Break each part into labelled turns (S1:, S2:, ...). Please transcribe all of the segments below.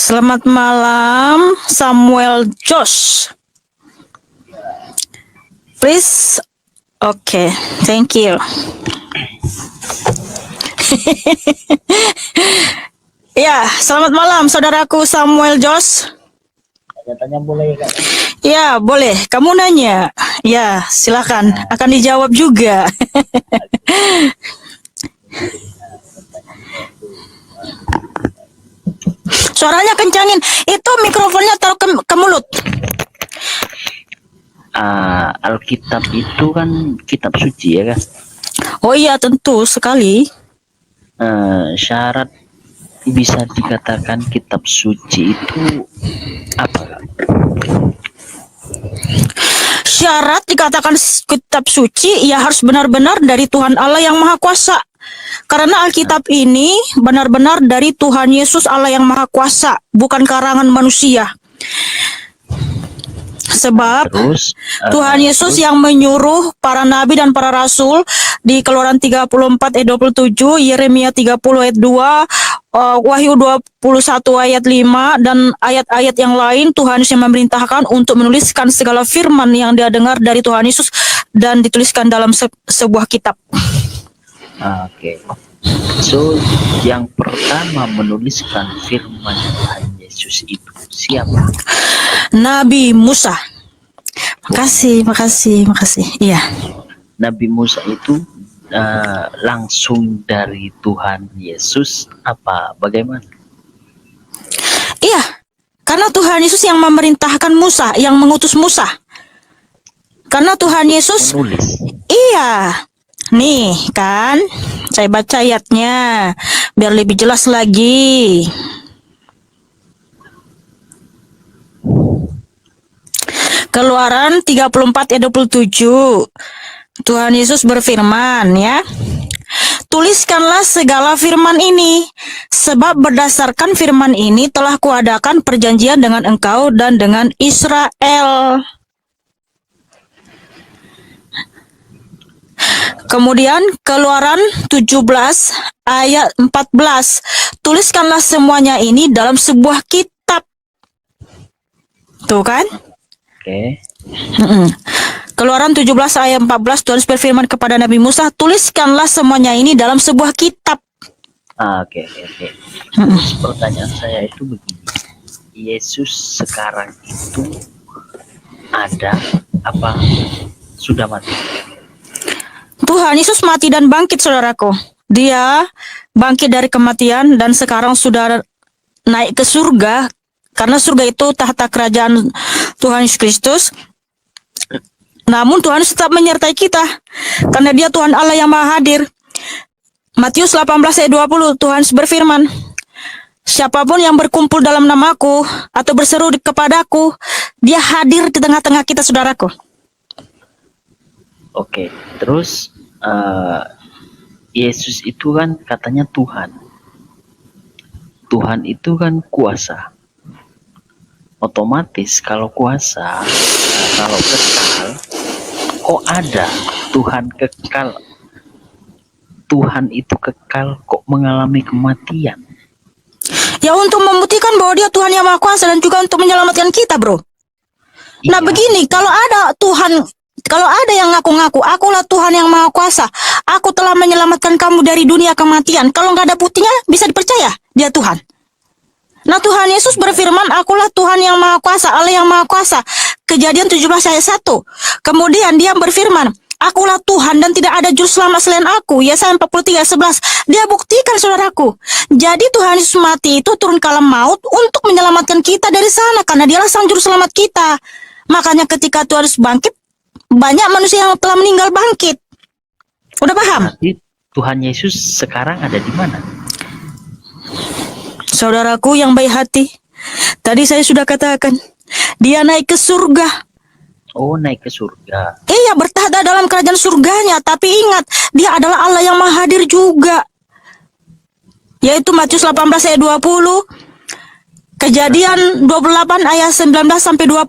S1: Selamat malam, Samuel Josh. Please, okay, thank you. Ya, selamat malam, saudaraku Samuel Josh.
S2: Tanya boleh Kak?
S1: Ya, boleh. Kamu nanya. Ya, silakan. Akan dijawab juga. Suaranya kencangin. Itu mikrofonnya taruh ke mulut.
S2: Alkitab itu kan kitab suci ya kan?
S1: Oh iya, tentu sekali.
S2: Syarat bisa dikatakan kitab suci itu apa Kak?
S1: Syarat dikatakan kitab suci ya harus benar-benar dari Tuhan Allah yang Maha Kuasa. Karena Alkitab ini benar-benar dari Tuhan Yesus Allah yang Maha Kuasa, bukan karangan manusia. Sebab Tuhan Yesus yang menyuruh para nabi dan para rasul di Keluaran 34 ayat 27, Yeremia 30 ayat 2, Wahyu 21 ayat 5, dan ayat-ayat yang lain, Tuhan Yesus yang memerintahkan untuk menuliskan segala firman yang dia dengar dari Tuhan Yesus dan dituliskan dalam sebuah kitab.
S2: Oke. So, yang pertama menuliskan firman Tuhan Yesus itu siapa?
S1: Nabi Musa. Makasih. Iya.
S2: Nabi Musa itu langsung dari Tuhan Yesus apa bagaimana?
S1: Iya, karena Tuhan Yesus yang memerintahkan Musa, yang mengutus Musa. Karena Tuhan Yesus
S2: menulis.
S1: Iya. Nih kan, saya baca ayatnya biar lebih jelas lagi. Keluaran 34 ayat 27. Tuhan Yesus berfirman ya. Tuliskanlah segala firman ini, sebab berdasarkan firman ini telah kuadakan perjanjian dengan engkau dan dengan Israel. Kemudian Keluaran 17 ayat 14. Tuliskanlah semuanya ini dalam sebuah kitab. Tuh kan?
S2: Oke.
S1: Keluaran 17 ayat 14, Tuhan berfirman kepada Nabi Musa, tuliskanlah semuanya ini dalam sebuah kitab.
S2: Oke. Terus pertanyaan saya itu begini. Yesus sekarang itu ada apa sudah mati?
S1: Tuhan Yesus mati dan bangkit, saudaraku. Dia bangkit dari kematian dan sekarang sudah naik ke surga. Karena surga itu tahta kerajaan Tuhan Yesus Kristus. Namun Tuhan tetap menyertai kita. Karena dia Tuhan Allah yang Maha Hadir. Matius 18 ayat 20, Tuhan berfirman, siapapun yang berkumpul dalam namaku atau berseru kepadaku, dia hadir di tengah-tengah kita, saudaraku.
S2: Oke, terus Yesus itu kan katanya Tuhan. Tuhan itu kan kuasa. Otomatis kalau kuasa, kalau kekal, kok ada Tuhan kekal? Tuhan itu kekal kok mengalami kematian?
S1: Ya untuk membuktikan bahwa dia Tuhan yang Maha Kuasa dan juga untuk menyelamatkan kita, bro. Nah begini, kalau ada yang ngaku-ngaku, akulah Tuhan yang Maha Kuasa, aku telah menyelamatkan kamu dari dunia kematian. Kalau nggak ada buktinya, bisa dipercaya dia Tuhan. Nah Tuhan Yesus berfirman, akulah Tuhan yang Maha Kuasa, Allah yang Maha Kuasa. Kejadian 17 ayat 1. Kemudian dia berfirman, akulah Tuhan dan tidak ada juru selamat selain aku. Yesaya 43 ayat 11. Dia buktikan, saudaraku. Jadi Tuhan Yesus mati itu turun ke alam maut untuk menyelamatkan kita dari sana. Karena dialah sang juru selamat kita. Makanya ketika Tuhan Yesus bangkit, banyak manusia yang telah meninggal bangkit. Udah paham?
S2: Berarti Tuhan Yesus sekarang ada di mana?
S1: Saudaraku yang baik hati, tadi saya sudah katakan, dia naik ke surga.
S2: Oh, naik ke surga.
S1: Iya, bertahta dalam kerajaan surganya. Tapi ingat, dia adalah Allah yang Maha Hadir juga. Yaitu Matius 18 ayat 20, Kejadian 28 ayat 19 sampai 20,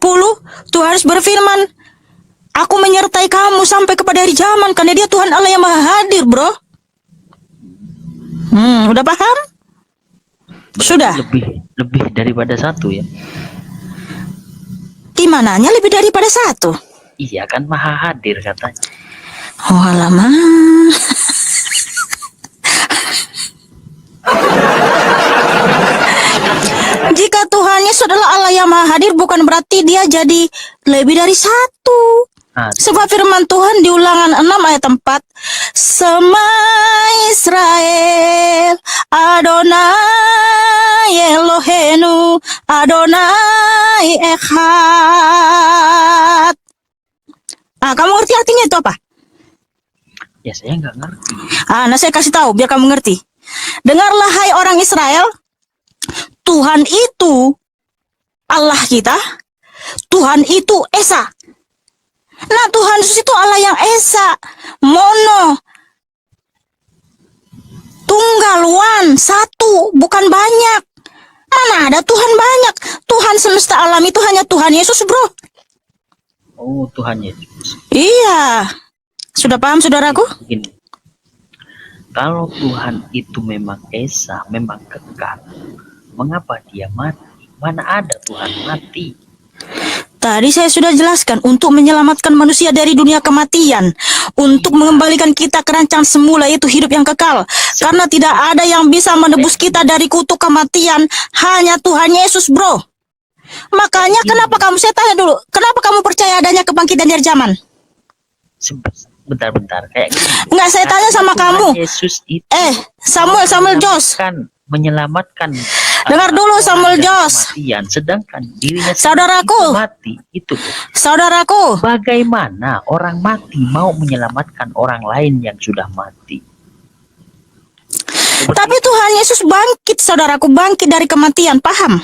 S1: Tuhan berfirman, aku menyertai kamu sampai kepada hari zaman, karena dia Tuhan Allah yang Maha Hadir, bro. Udah paham?
S2: Berarti
S1: Sudah.
S2: lebih daripada satu ya.
S1: Di mananya lebih daripada satu?
S2: Iya kan maha hadir katanya.
S1: Oh alamak. Jika Tuhan Yesus adalah Allah yang maha hadir, bukan berarti dia jadi lebih dari satu.
S2: Ah,
S1: Sebab firman Tuhan di Ulangan 6 ayat 4, Sema Israel, Adonai Elohenu, Adonai Echad. Kamu ngerti artinya itu apa?
S2: ya saya nggak ngerti.
S1: Nah saya kasih tahu biar kamu ngerti. Dengarlah hai orang Israel, Tuhan itu Allah kita, Tuhan itu Esa. Nah Tuhan Yesus itu Allah yang Esa, Mono, Tunggal, One, satu, bukan banyak. Mana ada Tuhan banyak? Tuhan semesta alam itu hanya Tuhan Yesus, bro.
S2: Oh, Tuhan Yesus.
S1: Iya. Sudah paham saudaraku?
S2: Gini, kalau Tuhan itu memang Esa, memang kekal, mengapa dia mati? Mana ada Tuhan mati?
S1: Tadi saya sudah jelaskan untuk menyelamatkan manusia dari dunia kematian, untuk mengembalikan kita ke rancangan semula yaitu hidup yang kekal. Karena tidak ada yang bisa menebus kita dari kutuk kematian, hanya Tuhan Yesus, bro. Makanya kenapa kamu, saya tanya dulu, kenapa kamu percaya adanya kebangkitan dari zaman?
S2: Bentar-bentar, kayak gini.
S1: Enggak, saya tanya sama
S2: Tuhan
S1: kamu.
S2: Yesus itu
S1: Samuel Jos.
S2: menyelamatkan.
S1: Dengar dulu Samuel
S2: dari
S1: Jos.
S2: kematian, sedangkan dirinya
S1: Saudaraku.
S2: mati. Itu tuh.
S1: Saudaraku,
S2: Bagaimana orang mati mau menyelamatkan orang lain yang sudah mati?
S1: tapi Tuhan Yesus bangkit, saudaraku, bangkit dari kematian, paham?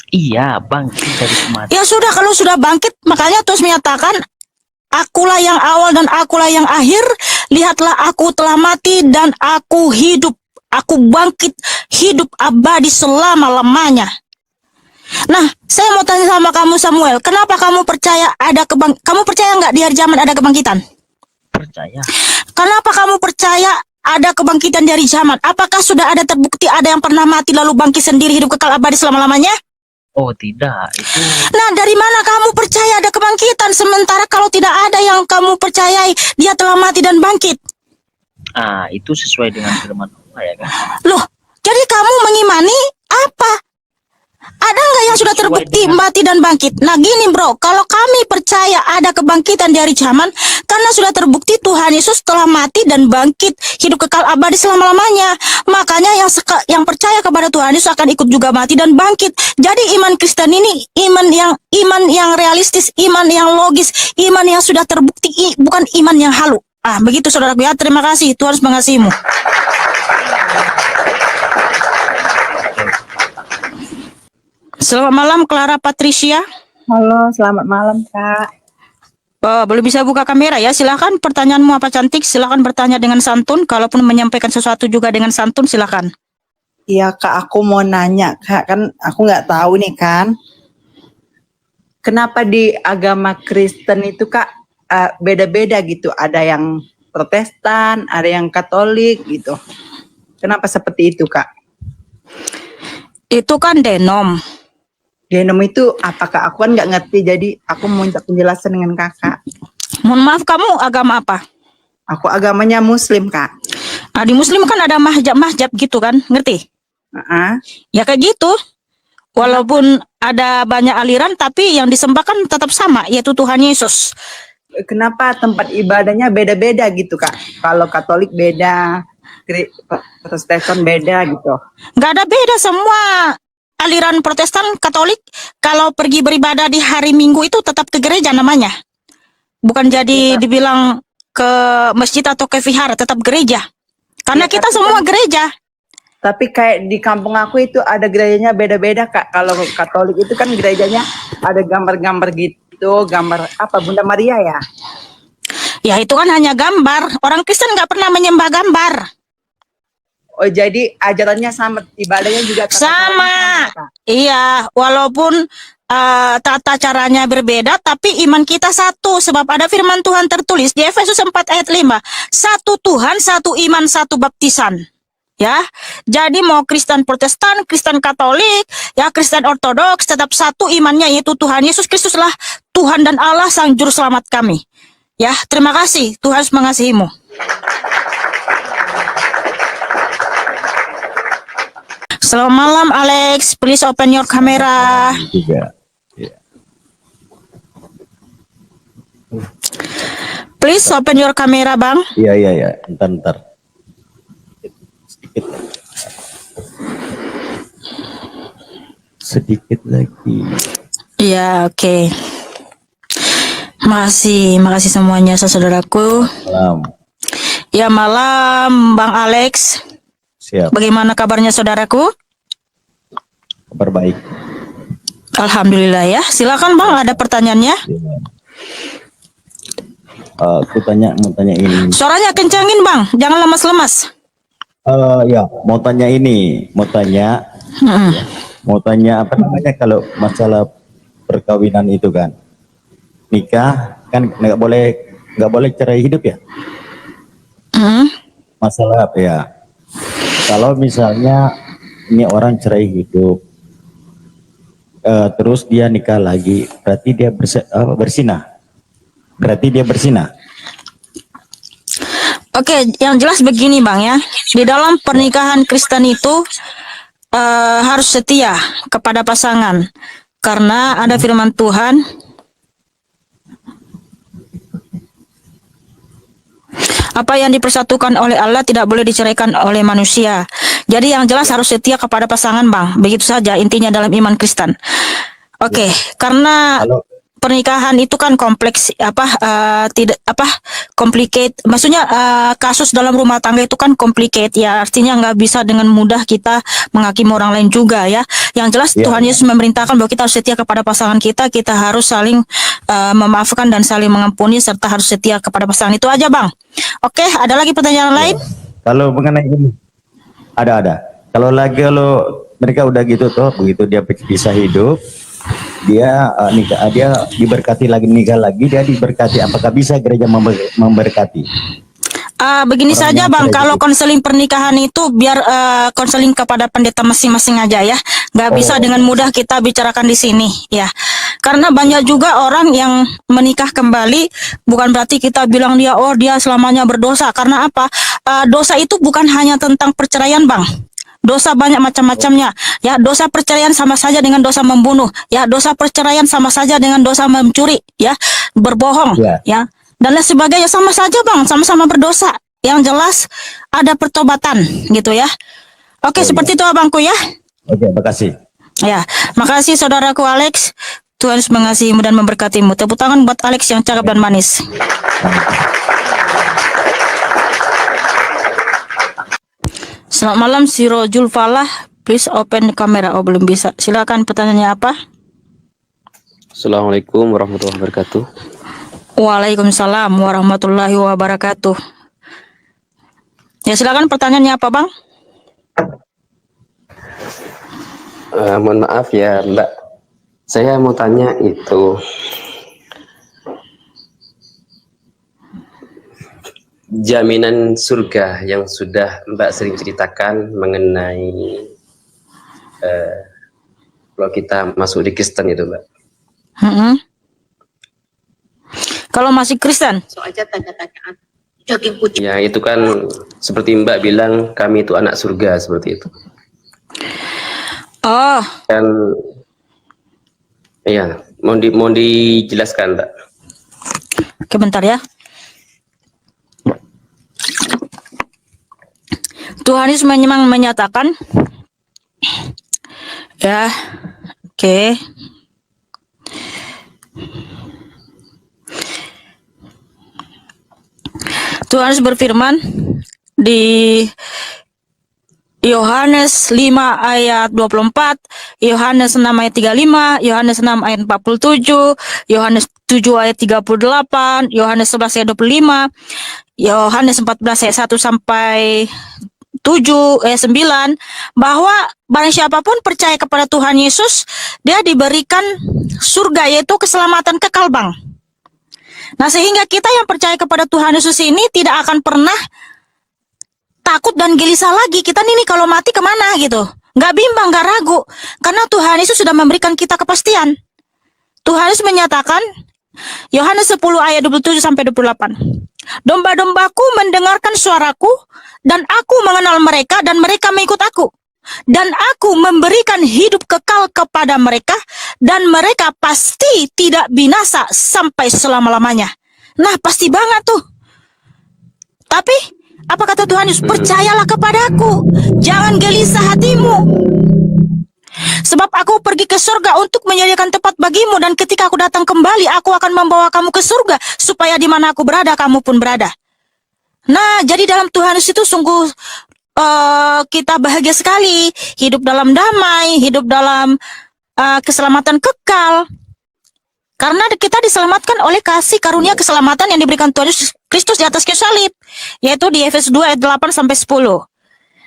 S2: Iya, bangkit dari kematian.
S1: Ya sudah, kalau sudah bangkit, makanya terus menyatakan, akulah yang awal dan akulah yang akhir. Lihatlah, aku telah mati dan aku hidup. Aku bangkit, hidup abadi selama-lamanya. Nah, saya mau tanya sama kamu Samuel, kenapa kamu percaya kamu percaya nggak di hari zaman ada kebangkitan?
S2: Percaya.
S1: Kenapa kamu percaya ada kebangkitan dari zaman? Apakah sudah ada terbukti ada yang pernah mati lalu bangkit sendiri hidup kekal abadi selama-lamanya?
S2: Oh tidak, itu
S1: Nah, dari mana kamu percaya ada kebangkitan sementara kalau tidak ada yang kamu percayai dia telah mati dan bangkit?
S2: itu sesuai dengan firman Allah ya kan.
S1: Loh, jadi kamu mengimani apa? Ada nggak yang sudah terbukti mati dan bangkit? Nah gini bro, kalau kami percaya ada kebangkitan dari zaman, karena sudah terbukti Tuhan Yesus telah mati dan bangkit, hidup kekal abadi selama-lamanya. Makanya yang percaya kepada Tuhan Yesus akan ikut juga mati dan bangkit. Jadi iman Kristen ini iman yang realistis, iman yang logis, iman yang sudah terbukti, bukan iman yang halu. Begitu saudara ya, terima kasih, Tuhan mengasihimu. Selamat malam Clara Patricia.
S3: Halo, selamat malam Kak.
S1: Belum bisa buka kamera ya, silakan pertanyaanmu apa cantik, silakan bertanya dengan santun, kalaupun menyampaikan sesuatu juga dengan santun silakan.
S3: Iya Kak, aku mau nanya Kak, kan aku nggak tahu nih kan, kenapa di agama Kristen itu Kak beda-beda gitu, ada yang Protestan, ada yang Katolik gitu, kenapa seperti itu Kak?
S1: Itu kan denom.
S3: Denom itu apakah aku kan nggak ngerti, jadi aku mau minta penjelasan dengan kakak.
S1: Mohon maaf, kamu agama apa?
S3: Aku agamanya Muslim Kak.
S1: Di Muslim kan ada mahjab gitu kan, ngerti? Ya kayak gitu. Walaupun ada banyak aliran, tapi yang disembah kan tetap sama, yaitu Tuhan Yesus.
S3: Kenapa tempat ibadahnya beda-beda gitu Kak? Kalau Katolik beda, Protestan beda gitu.
S1: Nggak ada beda, semua aliran Protestan, Katolik, kalau pergi beribadah di hari Minggu itu tetap ke gereja namanya. Bukan jadi dibilang ke masjid atau ke vihara, tetap gereja. Karena kita semua gereja.
S3: Tapi kayak di kampung aku itu ada gerejanya beda-beda Kak. Kalau Katolik itu kan gerejanya ada gambar-gambar gitu, gambar apa, Bunda Maria ya?
S1: Ya itu kan hanya gambar. Orang Kristen nggak pernah menyembah gambar.
S3: Oh jadi ajarannya sama, ibadahnya juga
S1: sama. Iya, walaupun tata caranya berbeda, tapi iman kita satu. Sebab ada firman Tuhan tertulis di Efesus 4 ayat 5. Satu Tuhan, satu iman, satu baptisan. ya. Jadi mau Kristen Protestan, Kristen Katolik, ya Kristen Ortodoks, tetap satu imannya, yaitu Tuhan Yesus Kristuslah Tuhan dan Allah Sang Juru Selamat kami. Ya, terima kasih. Tuhan mengasihimu. Selamat malam Alex, please open your camera.
S4: Juga.
S1: Please open your camera, Bang.
S4: Iya. Ntar. Sedikit lagi.
S1: Iya, oke. Makasih semuanya saudaraku.
S4: Malam.
S1: Ya, malam Bang Alex.
S4: Siap.
S1: Bagaimana kabarnya saudaraku?
S4: Kabar baik.
S1: Alhamdulillah ya. Silakan Bang, ada pertanyaannya?
S4: Aku mau tanya ini.
S1: Suaranya kencangin Bang, jangan lemas-lemas.
S4: Ya, mau tanya apa namanya kalau masalah perkawinan itu kan, nikah kan nggak boleh cerai hidup ya? Masalah apa ya? Kalau misalnya ini orang cerai hidup, terus dia nikah lagi, berarti dia bersinah. Berarti dia bersinah.
S1: Oke, yang jelas begini Bang ya. Di dalam pernikahan Kristen itu harus setia kepada pasangan. Karena ada firman Tuhan, apa yang dipersatukan oleh Allah tidak boleh diceraikan oleh manusia. Jadi yang jelas harus setia kepada pasangan Bang. Begitu saja intinya dalam iman Kristen. Oke, karena pernikahan itu kan kompleks complicated, maksudnya kasus dalam rumah tangga itu kan complicated ya, artinya nggak bisa dengan mudah kita menghakimi orang lain juga ya. Yang jelas Tuhan Yesus memerintahkan bahwa kita harus setia kepada pasangan kita harus saling memaafkan dan saling mengampuni serta harus setia kepada pasangan. Itu aja Bang. Oke, ada lagi pertanyaan lain?
S4: Kalau mengenai ini ada. Kalau mereka udah gitu tuh, begitu dia bisa hidup, dia diberkati lagi, nikah lagi, dia diberkati. Apakah bisa gereja memberkati?
S1: Begini saja Bang, kalau konseling pernikahan itu biar konseling kepada pendeta masing-masing aja ya. Nggak bisa dengan mudah kita bicarakan di sini ya. Karena banyak juga orang yang menikah kembali, bukan berarti kita bilang dia selamanya berdosa. Karena apa? Dosa itu bukan hanya tentang perceraian Bang. Dosa banyak macam-macamnya. Ya, dosa perceraian sama saja dengan dosa membunuh. Ya, dosa perceraian sama saja dengan dosa mencuri. Ya, berbohong. Ya, dan lain sebagainya sama saja Bang, sama-sama berdosa. Yang jelas ada pertobatan gitu ya. Oke, seperti itu Abangku ya.
S4: Oke, makasih.
S1: Ya, makasih saudaraku Alex. Tuhan Yesus mengasihimu dan memberkatimu. Tepuk tangan buat Alex yang cakep dan manis. Selamat malam Sirojul Falah. Please open kamera. Belum bisa. Silakan pertanyaannya apa?
S5: Assalamualaikum warahmatullahi wabarakatuh.
S1: Waalaikumsalam warahmatullahi wabarakatuh. Ya silakan pertanyaannya apa Bang?
S5: Mohon maaf ya Mbak, saya mau tanya itu jaminan surga yang sudah Mbak sering ceritakan mengenai kalau kita masuk di Kristen itu Mbak.
S1: Kalau masih Kristen?
S5: Ya itu kan seperti Mbak bilang kami itu anak surga seperti itu.
S1: Oh.
S5: Dan iya, mau dijelaskan Mbak.
S1: Oke bentar ya. Tuhan Yesus memang menyatakan ya, oke. Tuhan Yesus berfirman di Yohanes 5 ayat 24, Yohanes 6 ayat 35, Yohanes 6 ayat 47, Yohanes 7 ayat 38, Yohanes 11 ayat 25, Yohanes 14 ayat 1 sampai 7 ayat 9, bahwa barang siapapun percaya kepada Tuhan Yesus, dia diberikan surga, yaitu keselamatan kekal Bang. Nah sehingga kita yang percaya kepada Tuhan Yesus ini tidak akan pernah takut dan gelisah lagi. Kita nih kalau mati kemana gitu. Nggak bimbang, nggak ragu. Karena Tuhan Yesus sudah memberikan kita kepastian. Tuhan Yesus menyatakan, Yohanes 10 ayat 27 sampai 28. Domba-dombaku mendengarkan suaraku, dan aku mengenal mereka, dan mereka mengikut aku. Dan aku memberikan hidup kekal kepada mereka, dan mereka pasti tidak binasa sampai selama-lamanya. Nah, pasti banget tuh. Tapi, apa kata Tuhan Yesus? Percayalah kepadaku, jangan gelisah hatimu. Sebab aku pergi ke surga untuk menyediakan tempat bagimu, dan ketika aku datang kembali, aku akan membawa kamu ke surga, supaya di mana aku berada, kamu pun berada. Nah, jadi dalam Tuhan Yesus itu sungguh kita bahagia sekali, hidup dalam damai, hidup dalam keselamatan kekal. Karena kita diselamatkan oleh kasih karunia keselamatan yang diberikan Tuhan Yesus Kristus di atas kayu salib, yaitu di Efesus 2 ayat 8 sampai 10.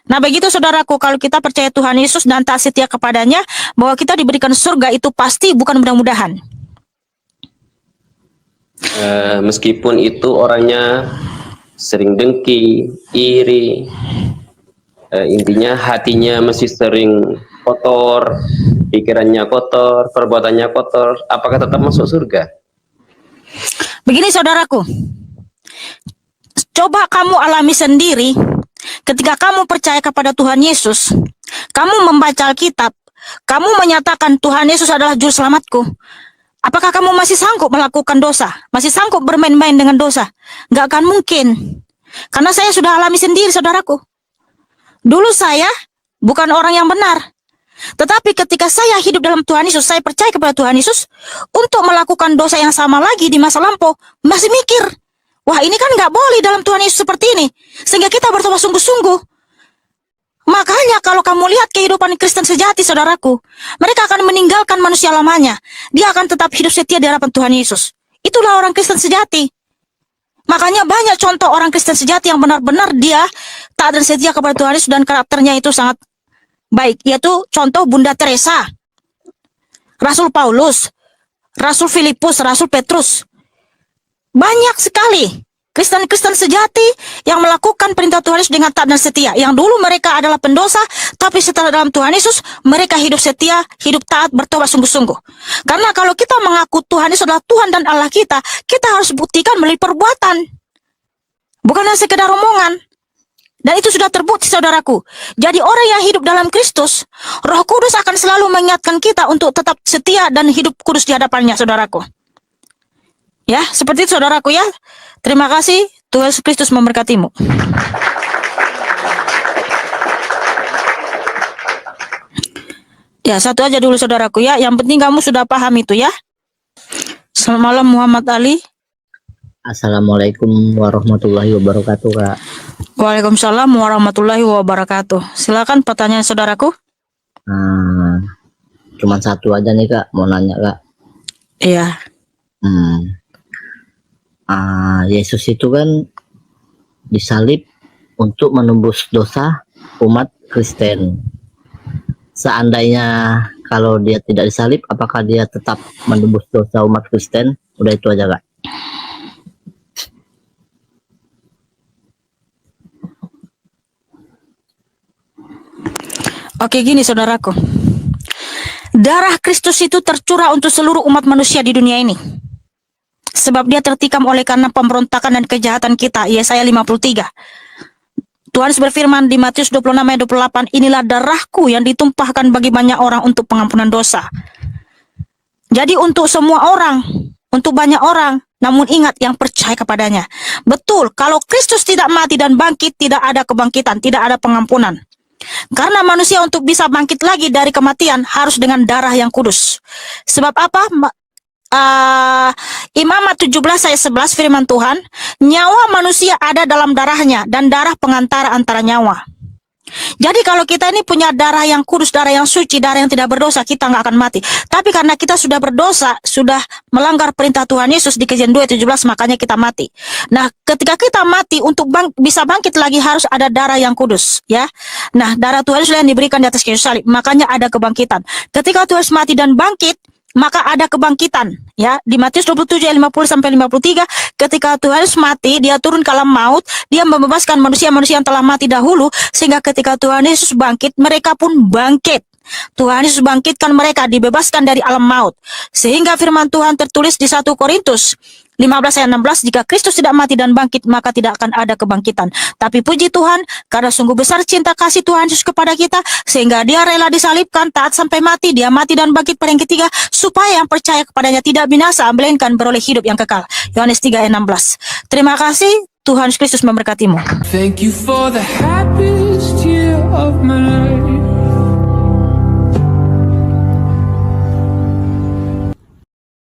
S1: Nah, begitu saudaraku, kalau kita percaya Tuhan Yesus dan taat setia kepadanya, bahwa kita diberikan surga itu pasti, bukan mudah-mudahan.
S5: Meskipun itu orangnya sering dengki, iri, intinya hatinya masih sering kotor, pikirannya kotor, perbuatannya kotor, apakah tetap masuk surga?
S1: Begini saudaraku, coba kamu alami sendiri. Ketika kamu percaya kepada Tuhan Yesus, kamu membaca Alkitab, kamu menyatakan Tuhan Yesus adalah juru selamatku. Apakah kamu masih sanggup melakukan dosa? Masih sanggup bermain-main dengan dosa? Nggak akan mungkin. Karena saya sudah alami sendiri, saudaraku. Dulu saya bukan orang yang benar. Tetapi ketika saya hidup dalam Tuhan Yesus, saya percaya kepada Tuhan Yesus, untuk melakukan dosa yang sama lagi di masa lampau, masih mikir, wah ini kan nggak boleh dalam Tuhan Yesus seperti ini. Sehingga kita bertobat sungguh-sungguh. Makanya kalau kamu lihat kehidupan Kristen sejati, saudaraku, mereka akan meninggalkan manusia lamanya. Dia akan tetap hidup setia di hadapan Tuhan Yesus. Itulah orang Kristen sejati. Makanya banyak contoh orang Kristen sejati yang benar-benar dia taat dan setia kepada Tuhan Yesus dan karakternya itu sangat baik. Yaitu contoh Bunda Teresa, Rasul Paulus, Rasul Filipus, Rasul Petrus. Banyak sekali Kristen-Kristen sejati yang melakukan perintah Tuhan Yesus dengan taat dan setia. Yang dulu mereka adalah pendosa, tapi setelah dalam Tuhan Yesus, mereka hidup setia, hidup taat, bertobat sungguh-sungguh. Karena kalau kita mengaku Tuhan Yesus adalah Tuhan dan Allah kita harus buktikan melalui perbuatan. Bukan hanya sekedar omongan. Dan itu sudah terbukti, saudaraku. Jadi orang yang hidup dalam Kristus, Roh Kudus akan selalu mengingatkan kita untuk tetap setia dan hidup kudus di hadapannya, saudaraku. Ya, seperti itu saudaraku ya. Terima kasih, Tuhan Yesus Kristus memberkatimu. Ya, satu aja dulu saudaraku ya. Yang penting kamu sudah paham itu ya. Selamat malam Muhammad Ali.
S6: Assalamualaikum warahmatullahi wabarakatuh, Kak.
S1: Waalaikumsalam warahmatullahi wabarakatuh. Silakan pertanyaan saudaraku.
S6: Cuman satu aja nih, Kak, mau nanya, Kak.
S1: Iya.
S6: Yesus itu kan disalib untuk menembus dosa umat Kristen. Seandainya kalau dia tidak disalib, apakah dia tetap menembus dosa umat Kristen? Udah itu aja, Kak.
S1: Oke, gini saudaraku. Darah Kristus itu tercurah untuk seluruh umat manusia di dunia ini. Sebab dia tertikam oleh karena pemberontakan dan kejahatan kita. Yesaya 53. Tuhan berfirman di Matius 26 ayat 28, inilah darahku yang ditumpahkan bagi banyak orang untuk pengampunan dosa. Jadi untuk semua orang, untuk banyak orang, namun ingat yang percaya kepadanya. Betul, kalau Kristus tidak mati dan bangkit, tidak ada kebangkitan, tidak ada pengampunan. Karena manusia untuk bisa bangkit lagi dari kematian harus dengan darah yang kudus. Sebab apa? Imamat 17 ayat 11 firman Tuhan, nyawa manusia ada dalam darahnya dan darah pengantara antara nyawa. Jadi kalau kita ini punya darah yang kudus, darah yang suci, darah yang tidak berdosa, kita nggak akan mati. Tapi karena kita sudah berdosa, sudah melanggar perintah Tuhan Yesus di Kejadian 2:17, makanya kita mati. Nah, ketika kita mati, untuk bisa bangkit lagi harus ada darah yang kudus, ya. Nah, darah Tuhan Yesus yang diberikan di atas kayu salib, makanya ada kebangkitan. Ketika Tuhan Yesus mati dan bangkit, maka ada kebangkitan. Ya, di Matius 27 ayat 50 sampai 53, ketika Tuhan Yesus mati, dia turun ke alam maut, dia membebaskan manusia-manusia yang telah mati dahulu, sehingga ketika Tuhan Yesus bangkit, mereka pun bangkit. Tuhan Yesus bangkitkan mereka, dibebaskan dari alam maut. Sehingga firman Tuhan tertulis di 1 Korintus 15 ayat 16, jika Kristus tidak mati dan bangkit, maka tidak akan ada kebangkitan. Tapi puji Tuhan, karena sungguh besar cinta kasih Tuhan Yesus kepada kita, sehingga dia rela disalibkan, taat sampai mati, dia mati dan bangkit pada yang ketiga, supaya yang percaya kepadanya tidak binasa, melainkan beroleh hidup yang kekal. Yohanes 3 ayat 16. Terima kasih, Tuhan Yesus Kristus memberkatimu.
S7: Thank you for the happiest year of my life.